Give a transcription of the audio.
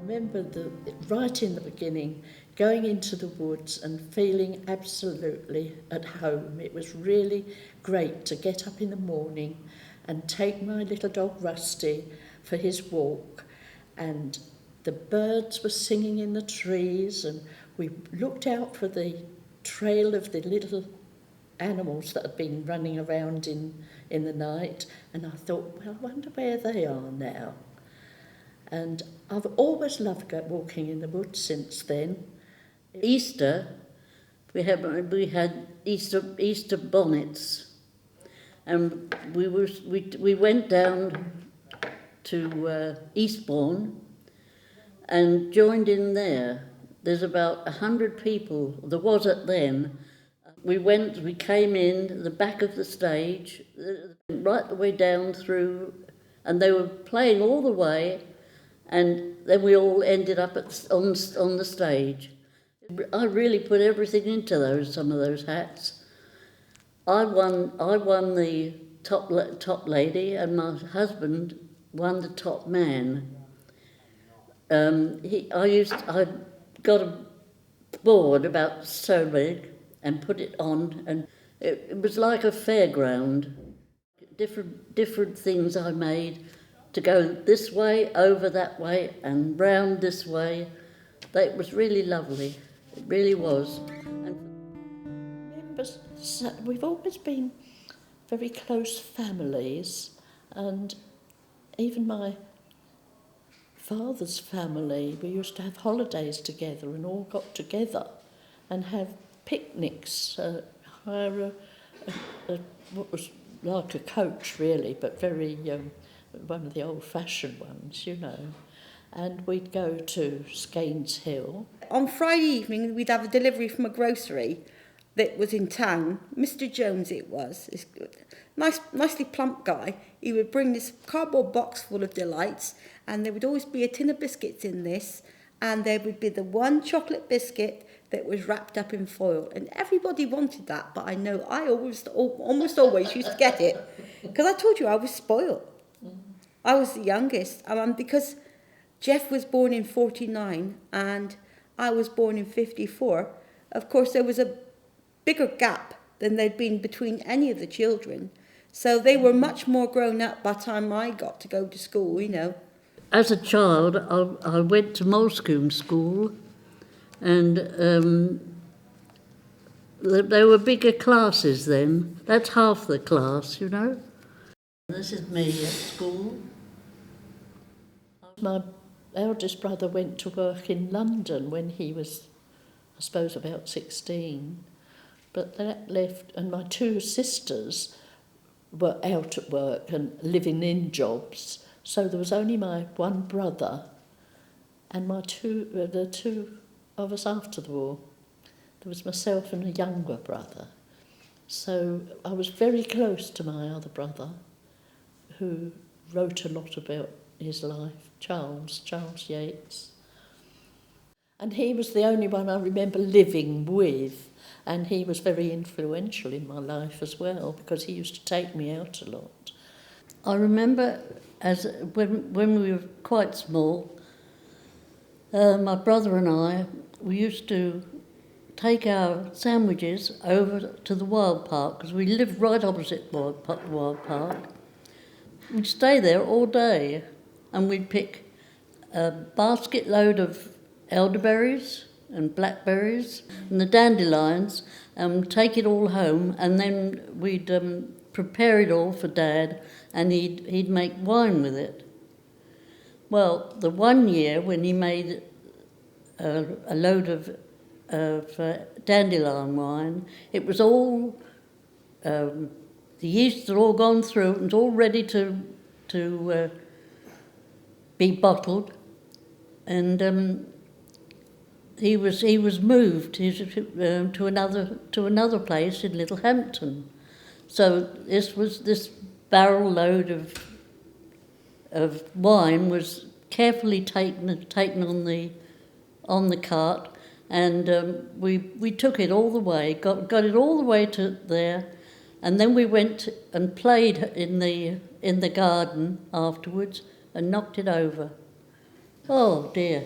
remember right in the beginning, going into the woods and feeling absolutely at home. It was really great to get up in the morning and take my little dog Rusty for his walk, and the birds were singing in the trees, and we looked out for the trail of the little animals that had been running around in the night, and I thought, well, I wonder where they are now. And I've always loved walking in the woods since then. Easter, we had Easter bonnets, and we went down to Eastbourne and joined in there. There's about 100 people. There was at then. We came in the back of the stage, right the way down through, and they were playing all the way, and then we all ended up on the stage. I really put everything into some of those hats. I won the top lady, and my husband won the top man. I got a board about so big and put it on, and it was like a fairground. Different things I made to go this way, over that way, and round this way. It was really lovely. It really was. We've always been very close families, and even my father's family, we used to have holidays together and all got together and have picnics, hire what was like a coach really, but very one of the old-fashioned ones, you know. And we'd go to Skeins Hill. On Friday evening, we'd have a delivery from a grocery that was in town. Mr. Jones it was, this nicely plump guy. He would bring this cardboard box full of delights, and there would always be a tin of biscuits in this, and there would be the one chocolate biscuit that was wrapped up in foil. And everybody wanted that, but I know I almost always used to get it, because I told you I was spoiled. I was the youngest, because Jeff was born in 49 and I was born in 54. Of course, there was a bigger gap than there'd been between any of the children. So they were much more grown up by the time I got to go to school, you know. As a child, I went to Molescombe School, and there were bigger classes then. That's half the class, you know. This is me at school. My eldest brother went to work in London when he was, I suppose, about 16. But that left, and my two sisters were out at work and living in jobs. So there was only my one brother and the two of us after the war. There was myself and a younger brother. So I was very close to my other brother, who wrote a lot about his life, Charles Yates. And he was the only one I remember living with, and he was very influential in my life as well, because he used to take me out a lot. I remember when we were quite small, my brother and I, we used to take our sandwiches over to the Wild Park, because we lived right opposite the Wild Park. We'd stay there all day, and we'd pick a basket load of elderberries and blackberries and the dandelions, and take it all home, and then we'd prepare it all for Dad, and he'd make wine with it. Well, the one year when he made a load of dandelion wine, it was all the yeast had all gone through, it was all ready to be bottled, and he was moved to another place in Littlehampton. So this barrel load of wine was carefully taken on the cart, and we took it all the way, got it all the way to there, and then we went and played in the garden afterwards and knocked it over. Oh dear.